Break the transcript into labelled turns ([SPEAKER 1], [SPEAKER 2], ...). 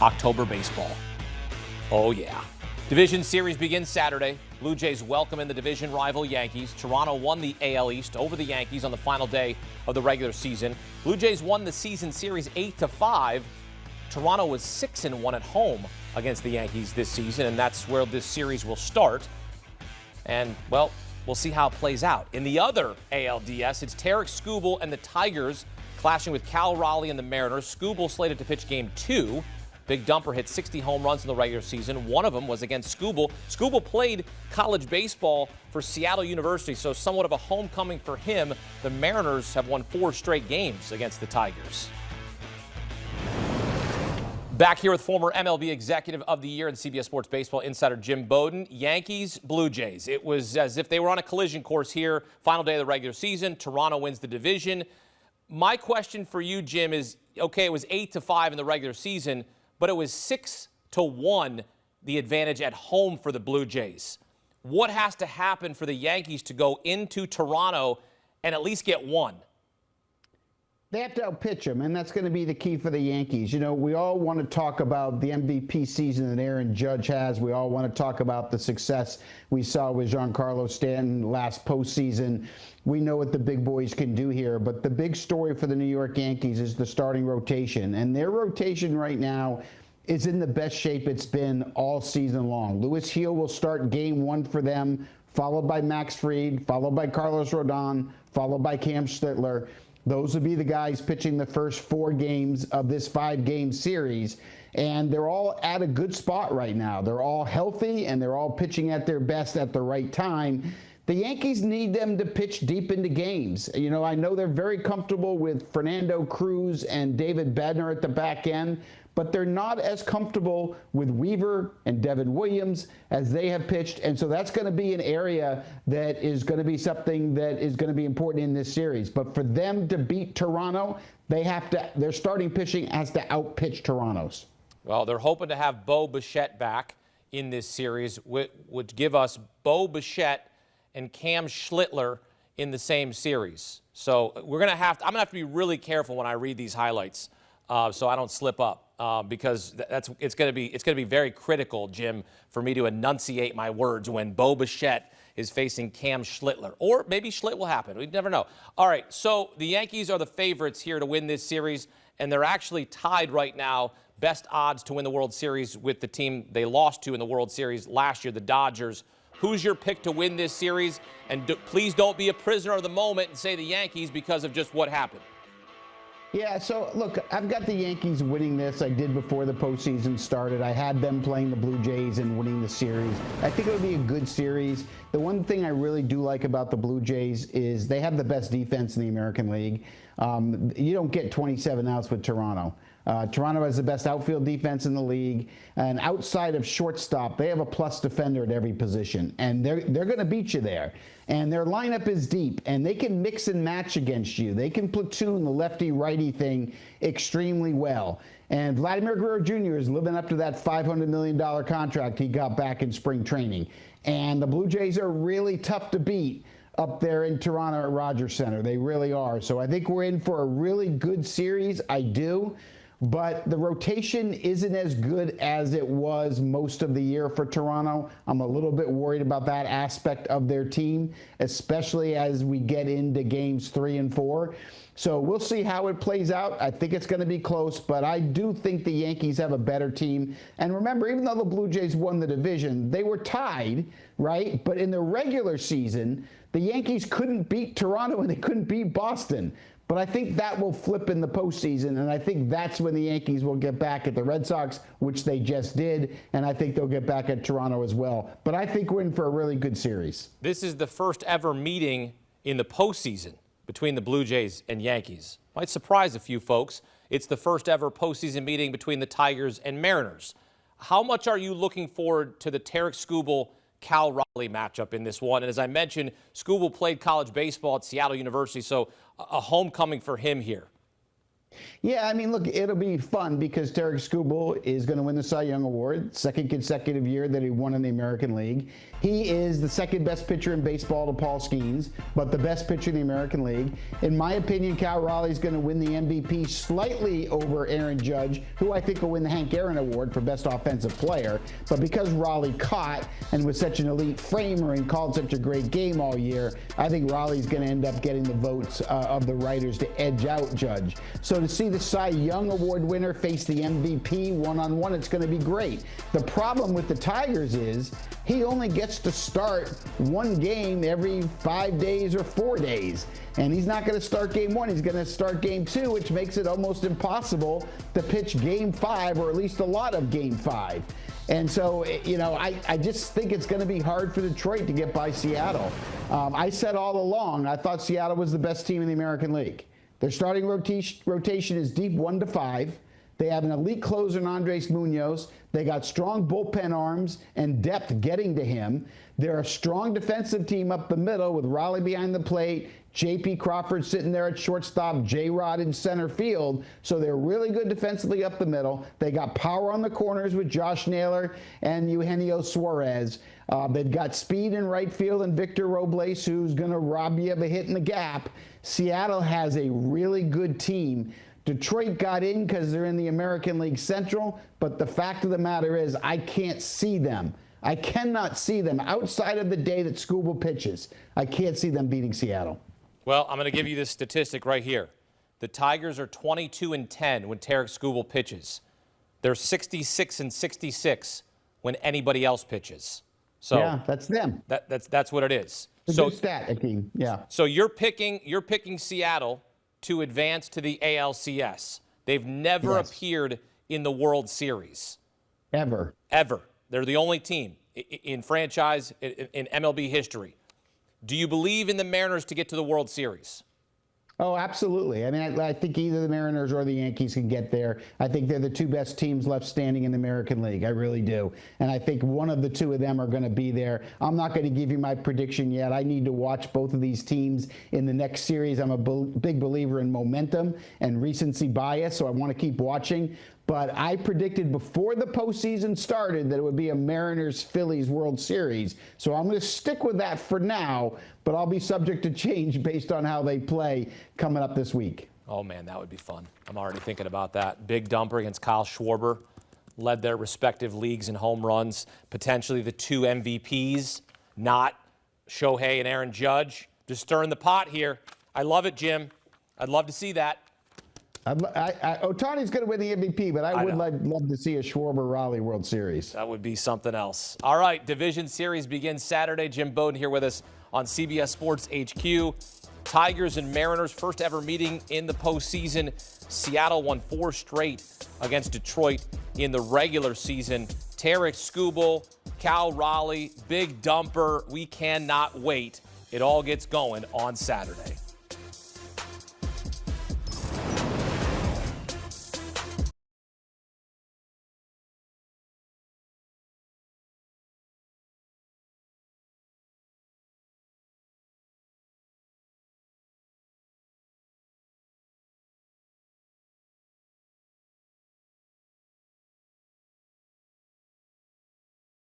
[SPEAKER 1] October baseball. Oh, yeah. Division series begins Saturday. Blue Jays welcome in the division rival Yankees. Toronto won the AL East over the Yankees on the final day of the regular season. Blue Jays won the season series 8-5. Toronto was 6-1 at home against the Yankees this season, and that's where this series will start. And, well, we'll see how it plays out. In the other ALDS, it's Tarek Skubal and the Tigers clashing with Cal Raleigh and the Mariners. Skubal slated to pitch Game 2. Big Dumper hit 60 home runs in the regular season. One of them was against Skubal. Skubal played college baseball for Seattle University, so somewhat of a homecoming for him. The Mariners have won 4 straight games against the Tigers. Back here with former MLB Executive of the Year and CBS Sports Baseball insider Jim Bowden. Yankees, Blue Jays. It was as if they were on a collision course here. Final day of the regular season. Toronto wins the division. My question for you, Jim, is, okay, it was 8-5 in the regular season, but it was 6-1 the advantage at home for the Blue Jays. What has to happen for the Yankees to go into Toronto and at least get one?
[SPEAKER 2] They have to outpitch them, and that's going to be the key for the Yankees. You know, we all want to talk about the MVP season that Aaron Judge has. We all want to talk about the success we saw with Giancarlo Stanton last postseason. We know what the big boys can do here, but the big story for the New York Yankees is the starting rotation, and their rotation right now is in the best shape it's been all season long. Louis Heel will start Game 1 for them, followed by Max Fried, followed by Carlos Rodon, followed by Cam Schlittler. Those would be the guys pitching the first 4 games of this 5-game series, and they're all at a good spot right now. They're all healthy, and they're all pitching at their best at the right time. The Yankees need them to pitch deep into games. You know, I know they're very comfortable with Fernando Cruz and David Bednar at the back end, but they're not as comfortable with Weaver and Devin Williams as they have pitched. And so that's going to be an area that is going to be something that is going to be important in this series. But for them to beat Toronto, their starting pitching has to outpitch Toronto's.
[SPEAKER 1] Well, they're hoping to have Bo Bichette back in this series, which would give us Bo Bichette and Cam Schlittler in the same series. So I'm going to have to be really careful when I read these highlights so I don't slip up. Because it's going to be very critical, Jim, for me to enunciate my words when Bo Bichette is facing Cam Schlittler. Or maybe Schlitt will happen. We never know. All right, so the Yankees are the favorites here to win this series, and they're actually tied right now, best odds to win the World Series with the team they lost to in the World Series last year, the Dodgers. Who's your pick to win this series? And please don't be a prisoner of the moment and say the Yankees because of just what happened.
[SPEAKER 2] Yeah, so look, I've got the Yankees winning this. I did before the postseason started. I had them playing the Blue Jays and winning the series. I think it'll be a good series. The one thing I really do like about the Blue Jays is they have the best defense in the American League. You don't get 27 outs with Toronto. Toronto has the best outfield defense in the league, and outside of shortstop, they have a plus defender at every position, and they're going to beat you there. And their lineup is deep, and they can mix and match against you. They can platoon the lefty-righty thing extremely well. And Vladimir Guerrero Jr. is living up to that $500 million contract he got back in spring training. And the Blue Jays are really tough to beat up there in Toronto at Rogers Center. They really are. So I think we're in for a really good series. I do. But the rotation isn't as good as it was most of the year for Toronto. I'm a little bit worried about that aspect of their team, especially as we get into games 3 and 4. So we'll see how it plays out. I think it's going to be close, but I do think the Yankees have a better team. And remember, even though the Blue Jays won the division, they were tied, right? But in the regular season, the Yankees couldn't beat Toronto and they couldn't beat Boston. But I think that will flip in the postseason, and I think that's when the Yankees will get back at the Red Sox, which they just did, and I think they'll get back at Toronto as well. But I think we're in for a really good series.
[SPEAKER 1] This is the first ever meeting in the postseason between the Blue Jays and Yankees. Might surprise a few folks. It's the first ever postseason meeting between the Tigers and Mariners. How much are you looking forward to the Tarek Skubal Cal Raleigh matchup in this one? And as I mentioned, Skubal played college baseball at Seattle University, so a homecoming for him here.
[SPEAKER 2] Yeah, I mean, look, it'll be fun because Tarik Skubal is going to win the Cy Young Award, second consecutive year that he won in the American League. He is the second best pitcher in baseball to Paul Skeens, but the best pitcher in the American League. In my opinion, Cal Raleigh's going to win the MVP slightly over Aaron Judge, who I think will win the Hank Aaron Award for best offensive player. But because Raleigh caught and was such an elite framer and called such a great game all year, I think Raleigh's going to end up getting the votes of the writers to edge out Judge. So to see the Cy Young Award winner face the MVP one-on-one, it's going to be great. The problem with the Tigers is he only gets to start one game every 5 days or 4 days. And he's not going to start game one. He's going to start game two, which makes it almost impossible to pitch game five, or at least a lot of game five. And so, I just think it's going to be hard for Detroit to get by Seattle. I said all along, I thought Seattle was the best team in the American League. Their starting rotation is deep 1 to 5. They have an elite closer in Andres Munoz. They got strong bullpen arms and depth getting to him. They're a strong defensive team up the middle with Raleigh behind the plate, J.P. Crawford sitting there at shortstop, J-Rod in center field. So they're really good defensively up the middle. They got power on the corners with Josh Naylor and Eugenio Suarez. They've got speed in right field and Victor Robles, who's going to rob you of a hit in the gap. Seattle has a really good team. Detroit got in because they're in the American League Central, but the fact of the matter is I can't see them. I cannot see them outside of the day that Skubal pitches. I can't see them beating Seattle.
[SPEAKER 1] Well, I'm going to give you this statistic right here. The Tigers are 22-10 when Tarik Skubal pitches. They're 66-66 when anybody else pitches. So
[SPEAKER 2] yeah, that's them.
[SPEAKER 1] That's what it is.
[SPEAKER 2] It's a good stat, Akeem. Yeah.
[SPEAKER 1] So you're picking Seattle to advance to the ALCS. They've never appeared in the World Series.
[SPEAKER 2] Ever.
[SPEAKER 1] They're the only team in franchise, in MLB history. Do you believe in the Mariners to get to the World Series?
[SPEAKER 2] Oh, absolutely. I mean, I think either the Mariners or the Yankees can get there. I think they're the two best teams left standing in the American League. I really do. And I think one of the two of them are going to be there. I'm not going to give you my prediction yet. I need to watch both of these teams in the next series. I'm a big believer in momentum and recency bias, so I want to keep watching. But I predicted before the postseason started that it would be a Mariners-Phillies World Series. So I'm going to stick with that for now, but I'll be subject to change based on how they play coming up this week.
[SPEAKER 1] Oh, man, that would be fun. I'm already thinking about that. Big dumper against Kyle Schwarber. Led their respective leagues in home runs. Potentially the two MVPs, not Shohei and Aaron Judge. Just stirring the pot here. I love it, Jim. I'd love to see that.
[SPEAKER 2] Ohtani's going to win the MVP, but I would love to see a Schwarber-Raleigh World Series.
[SPEAKER 1] That would be something else. All right, Division Series begins Saturday. Jim Bowden here with us on CBS Sports HQ. Tigers and Mariners, first ever meeting in the postseason. Seattle won 4 straight against Detroit in the regular season. Tarik Skubal, Cal Raleigh, big dumper. We cannot wait. It all gets going on Saturday.